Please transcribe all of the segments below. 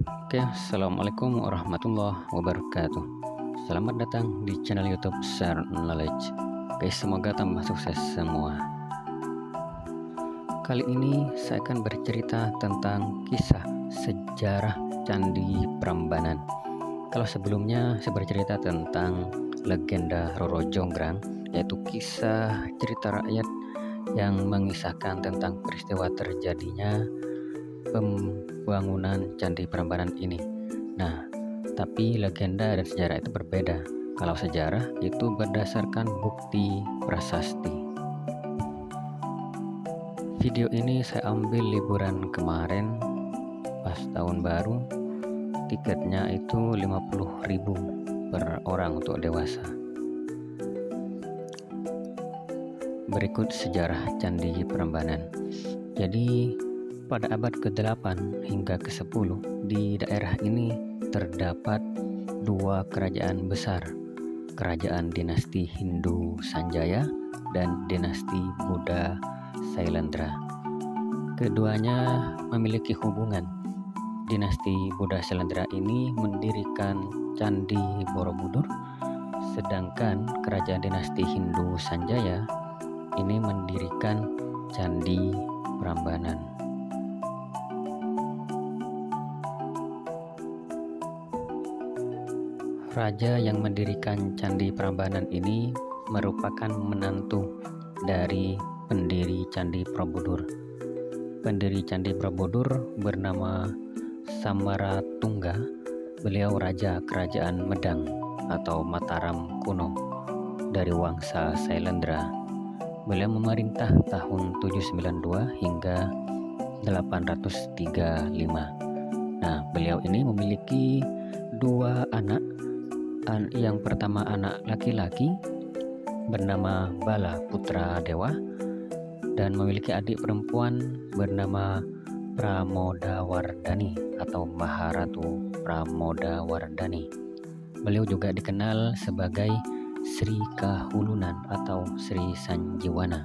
Oke, assalamualaikum warahmatullahi wabarakatuh. Selamat datang di channel YouTube Share Knowledge. Oke, semoga tambah sukses semua. Kali ini saya akan bercerita tentang kisah sejarah Candi Prambanan. Kalau sebelumnya saya bercerita tentang legenda Roro Jonggrang, yaitu kisah cerita rakyat yang mengisahkan tentang peristiwa terjadinya pembangunan Candi Prambanan ini. Nah, tapi legenda dan sejarah itu berbeda. Kalau sejarah itu berdasarkan bukti prasasti. Video ini saya ambil liburan kemarin pas tahun baru. Tiketnya itu 50.000 per orang untuk dewasa. Berikut sejarah Candi Prambanan. Jadi pada abad ke-8 hingga ke-10 di daerah ini terdapat dua kerajaan besar, kerajaan dinasti Hindu Sanjaya dan dinasti Buddha Sailendra. Keduanya memiliki hubungan. Dinasti Buddha Sailendra ini mendirikan Candi Borobudur, sedangkan kerajaan dinasti Hindu Sanjaya ini mendirikan Candi Prambanan. Raja yang mendirikan Candi Prambanan ini merupakan menantu dari pendiri Candi Borobudur. Pendiri Candi Borobudur bernama Samaratungga. Beliau raja kerajaan Medang atau Mataram kuno dari Wangsa Sailendra. Beliau memerintah tahun 792 hingga 835. Nah, beliau ini memiliki dua anak. Yang pertama anak laki-laki bernama Bala Putra Dewa dan memiliki adik perempuan bernama Pramodawardhani atau Maharatu Pramodawardhani. Beliau juga dikenal sebagai Sri Kahulunan atau Sri Sanjiwana.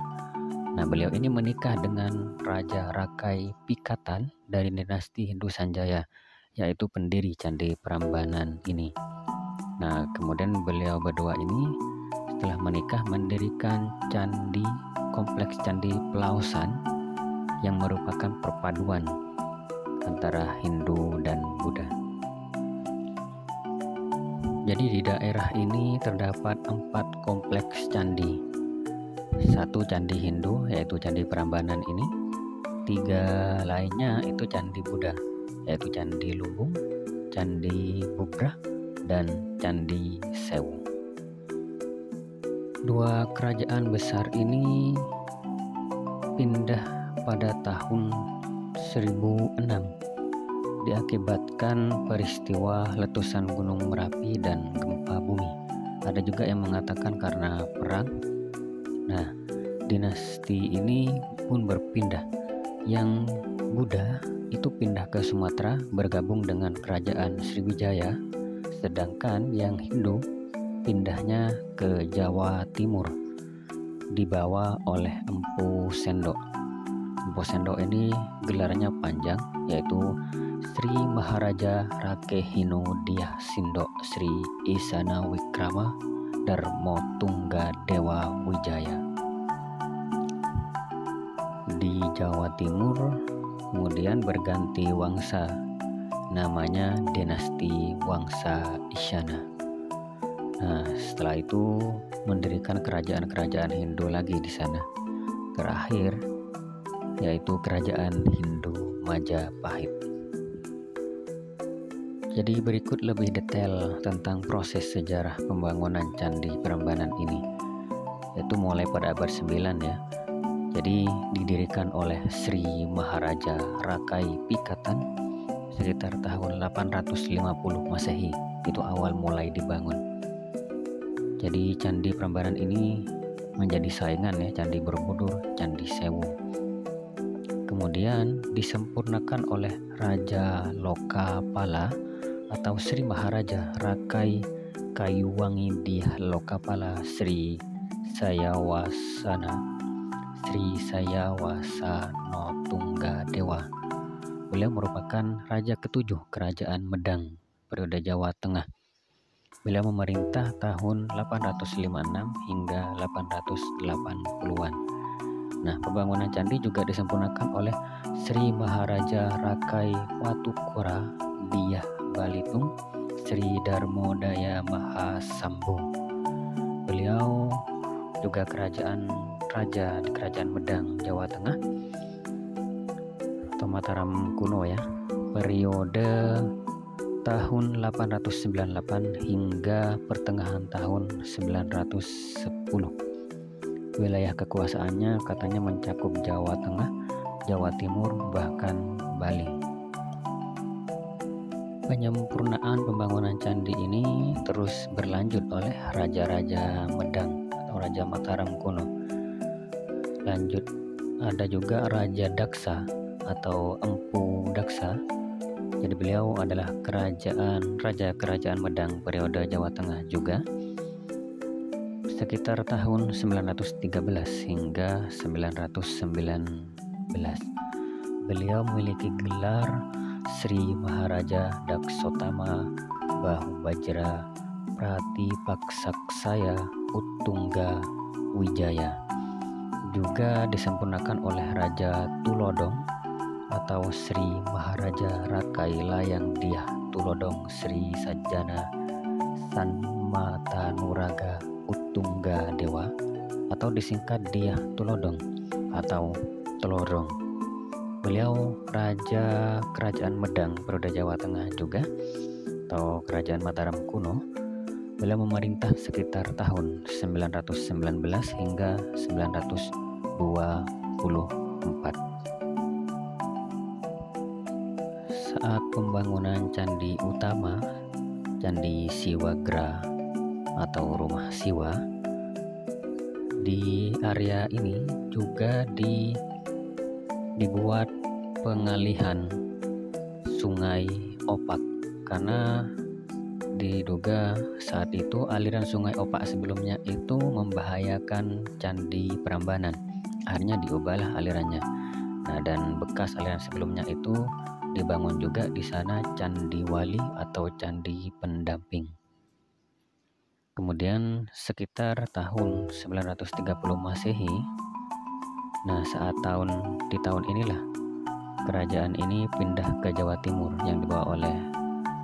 Nah, beliau ini menikah dengan Raja Rakai Pikatan dari dinasti Hindu Sanjaya, yaitu pendiri Candi Prambanan ini. Nah, kemudian beliau berdua ini setelah menikah mendirikan kompleks Candi Pelausan yang merupakan perpaduan antara Hindu dan Buddha. Jadi di daerah ini terdapat 4 kompleks candi. 1 candi Hindu yaitu Candi Prambanan ini, 3 lainnya itu candi Buddha yaitu Candi Lumbung, Candi Bubrah, dan Candi Sewu. 2 kerajaan besar ini pindah pada tahun 1006 diakibatkan peristiwa letusan Gunung Merapi dan gempa bumi. Ada juga yang mengatakan karena perang. Nah, dinasti ini pun berpindah. Yang Buddha itu pindah ke Sumatera bergabung dengan kerajaan Sriwijaya, sedangkan yang Hindu pindahnya ke Jawa Timur dibawa oleh Empu Sendok. Empu Sendok ini gelarnya panjang, yaitu Sri Maharaja Rakehino Dyah Sindok Sri Isana Wikrama Darmo Tungga Dewa Wijaya. Di Jawa Timur kemudian berganti wangsa, namanya dinasti Wangsa Isyana. Nah, setelah itu mendirikan kerajaan-kerajaan Hindu lagi di sana. Terakhir yaitu kerajaan Hindu Majapahit. Jadi berikut lebih detail tentang proses sejarah pembangunan Candi Prambanan ini, yaitu mulai pada abad 9 ya. Jadi didirikan oleh Sri Maharaja Rakai Pikatan sekitar tahun 850 Masehi, itu awal mulai dibangun. Jadi Candi Prambanan ini menjadi saingan ya Candi Borobudur, Candi Sewu. Kemudian disempurnakan oleh Raja Lokapala atau Sri Maharaja Rakai Kayuwangi Dyah Lokapala Sri Sayawasana Sri Sayawasano Tungga Dewa Beliau merupakan raja ketujuh Kerajaan Medang periode Jawa Tengah. Beliau memerintah tahun 856 hingga 880-an. Nah, pembangunan candi juga disempurnakan oleh Sri Maharaja Rakai Watukura Diyah Balitung Sri Darmodaya Mahasambung. Beliau juga raja di Kerajaan Medang Jawa Tengah atau Mataram kuno ya, periode tahun 898 hingga pertengahan tahun 910. Wilayah kekuasaannya katanya mencakup Jawa Tengah, Jawa Timur, bahkan Bali. Penyempurnaan pembangunan candi ini terus berlanjut oleh raja-raja Medang atau Raja Mataram kuno. Lanjut ada juga Raja Daksa atau Empu Daksa. Jadi beliau adalah raja kerajaan Medang periode Jawa Tengah juga, sekitar tahun 913 hingga 919. Beliau memiliki gelar Sri Maharaja Daksotama Bahubajra Pratipaksaksaya Uttungga Wijaya. Juga disempurnakan oleh Raja Tulodong atau Sri Maharaja Rakai Layang Diyah Tulodong Sri Sajjana Sanmatanuraga Uttungga Dewa atau disingkat Diyah Tulodong atau Telodong. Beliau raja Kerajaan Medang periode Jawa Tengah juga atau Kerajaan Mataram kuno. Beliau memerintah sekitar tahun 919 hingga 924. Saat pembangunan candi utama, Candi Siwagra atau Rumah Siwa, di area ini juga dibuat pengalihan Sungai Opak karena diduga saat itu aliran Sungai Opak sebelumnya itu membahayakan Candi Prambanan. Akhirnya diubahlah alirannya. Nah, dan bekas aliran sebelumnya itu dibangun juga di sana Candi Wali atau Candi Pendamping. Kemudian sekitar tahun 930 Masehi, nah di tahun inilah kerajaan ini pindah ke Jawa Timur yang dibawa oleh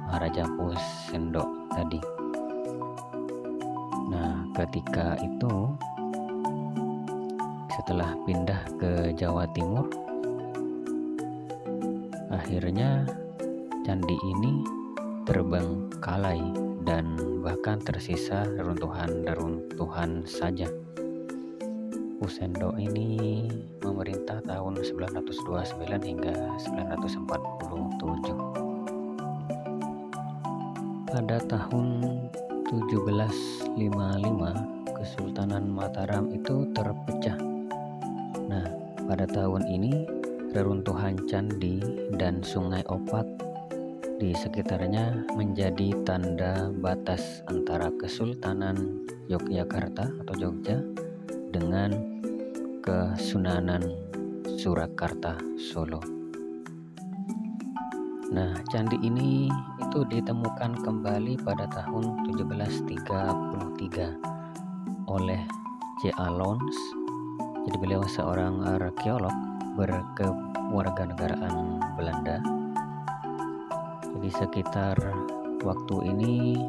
Maharaja Empu Sendok tadi. Nah, ketika itu setelah pindah ke Jawa Timur, akhirnya candi ini terbengkalai dan bahkan tersisa reruntuhan saja. Sendok ini memerintah tahun 929 hingga 947. Pada tahun 1755 Kesultanan Mataram itu terpecah. Nah, pada tahun ini reruntuhan candi dan Sungai Opak di sekitarnya menjadi tanda batas antara Kesultanan Yogyakarta atau Jogja dengan Kesunanan Surakarta Solo. Nah, candi ini itu ditemukan kembali pada tahun 1733 oleh C. Alons. Jadi beliau seorang arkeolog berkewarganegaraan Belanda. Jadi sekitar waktu ini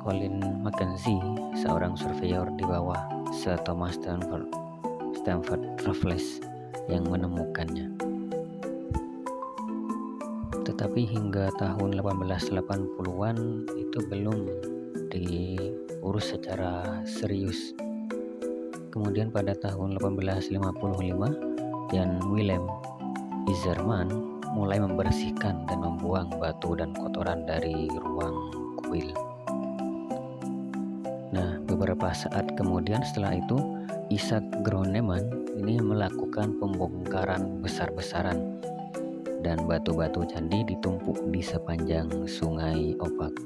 Colin Mackenzie, seorang surveyor di bawah Sir Thomas Stamford Raffles yang menemukannya. Tetapi hingga tahun 1880-an itu belum diurus secara serius. Kemudian pada tahun 1855, Jan Willem Izerman mulai membersihkan dan membuang batu dan kotoran dari ruang kuil. Nah, beberapa saat kemudian setelah itu, Isaac Groneman ini melakukan pembongkaran besar-besaran dan batu-batu candi ditumpuk di sepanjang Sungai Opak.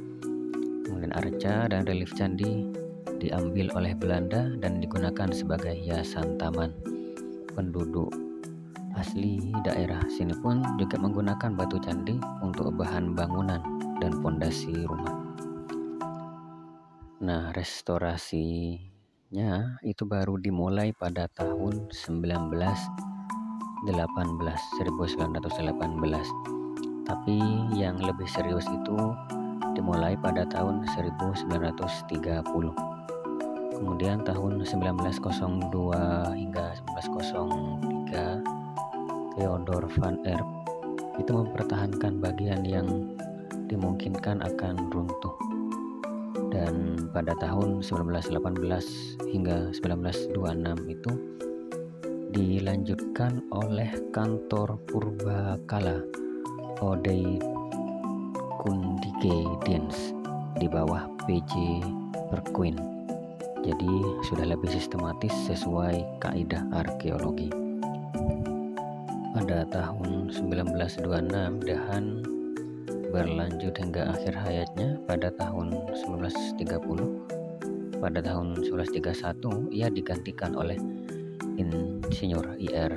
Kemudian arca dan relief candi diambil oleh Belanda dan digunakan sebagai hiasan taman. Penduduk asli daerah sini pun juga menggunakan batu candi untuk bahan bangunan dan fondasi rumah. Nah, restorasinya itu baru dimulai pada tahun 1918. Tapi yang lebih serius itu dimulai pada tahun 1930. Kemudian tahun 1902 hingga 1903 Theodor van Erp itu mempertahankan bagian yang dimungkinkan akan runtuh. Dan pada tahun 1918 hingga 1926 itu dilanjutkan oleh kantor Purbakala Odey Kundige Dienst di bawah PJ Perquin. Jadi sudah lebih sistematis sesuai kaidah arkeologi. Pada tahun 1926 Dahan berlanjut hingga akhir hayatnya pada tahun 1930. Pada tahun 1931 ia digantikan oleh Insinyur Ir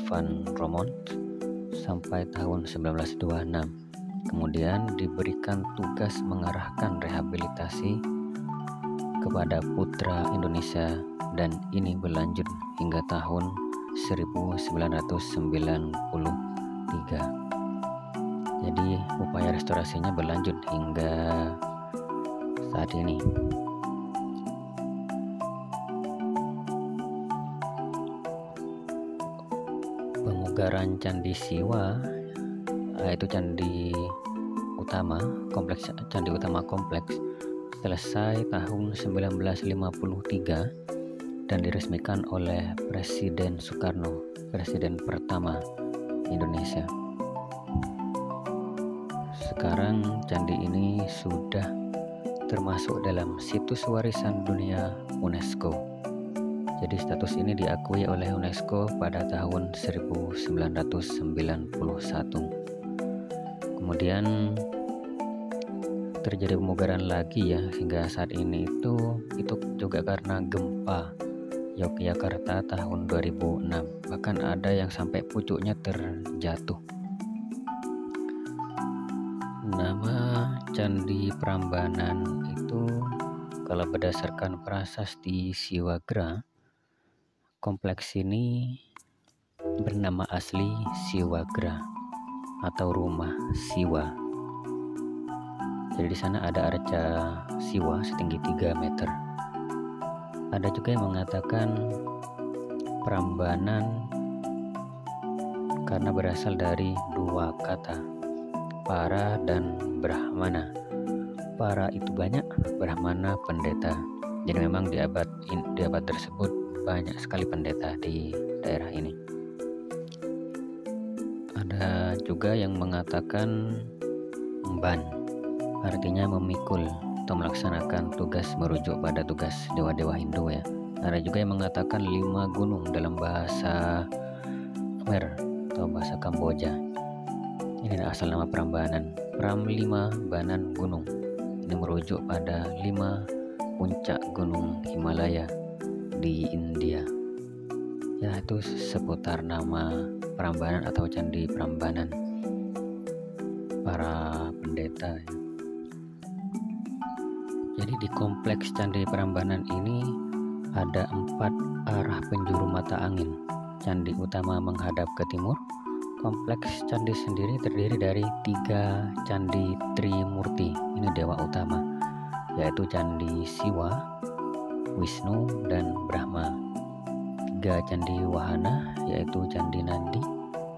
van Romont sampai tahun 1926. Kemudian diberikan tugas mengarahkan rehabilitasi kepada putra Indonesia dan ini berlanjut hingga tahun 1993. Jadi upaya restorasinya berlanjut hingga saat ini. Pemugaran Candi Siwa, yaitu Candi Utama, kompleks Candi Utama kompleks, selesai tahun 1953 dan diresmikan oleh Presiden Soekarno, presiden pertama Indonesia. Sekarang candi ini sudah termasuk dalam situs warisan dunia UNESCO. Jadi status ini diakui oleh UNESCO pada tahun 1991. Kemudian terjadi pemugaran lagi ya hingga saat ini itu juga karena gempa Yogyakarta tahun 2006. Bahkan ada yang sampai pucuknya terjatuh. Nama Candi Prambanan itu kalau berdasarkan prasasti Siwagra, kompleks ini bernama asli Siwagra atau rumah Siwa. Jadi di sana ada arca Siwa setinggi 3 meter. Ada juga yang mengatakan Prambanan karena berasal dari dua kata, para dan Brahmana. Para itu banyak, Brahmana pendeta. Jadi memang di abad tersebut banyak sekali pendeta di daerah ini. Ada juga yang mengatakan Mban, artinya memikul atau melaksanakan tugas, merujuk pada tugas dewa-dewa Hindu ya. Ada juga yang mengatakan 5 gunung dalam bahasa Khmer atau bahasa Kamboja. Ini asal nama Prambanan, Pram 5 Banan gunung. Ini merujuk pada 5 puncak gunung Himalaya di India. Ya, itu seputar nama Prambanan atau Candi Prambanan para pendeta ya. Jadi di kompleks Candi Prambanan ini ada 4 arah penjuru mata angin. Candi utama menghadap ke timur. Kompleks candi sendiri terdiri dari 3 candi Trimurti, ini dewa utama, yaitu Candi Siwa, Wisnu, dan Brahma. 3 candi wahana, yaitu Candi Nandi,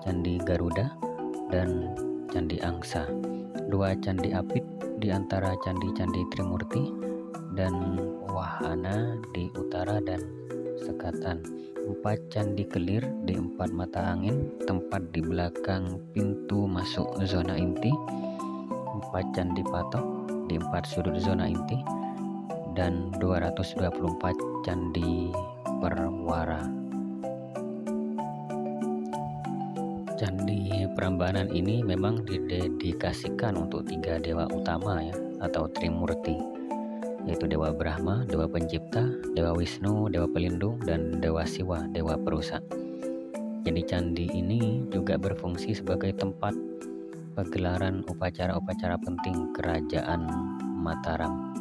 Candi Garuda, dan Candi Angsa. 2 candi apit di antara candi-candi Trimurti dan wahana di utara dan sekatan. 4 candi kelir di 4 mata angin, tempat di belakang pintu masuk zona inti. 4 candi patok di 4 sudut zona inti dan 224 candi perwara. Candi Prambanan ini memang didedikasikan untuk 3 dewa utama ya, atau Trimurti, yaitu Dewa Brahma, Dewa Pencipta, Dewa Wisnu, Dewa Pelindung, dan Dewa Siwa, Dewa Perusak. Jadi candi ini juga berfungsi sebagai tempat pagelaran upacara-upacara penting Kerajaan Mataram.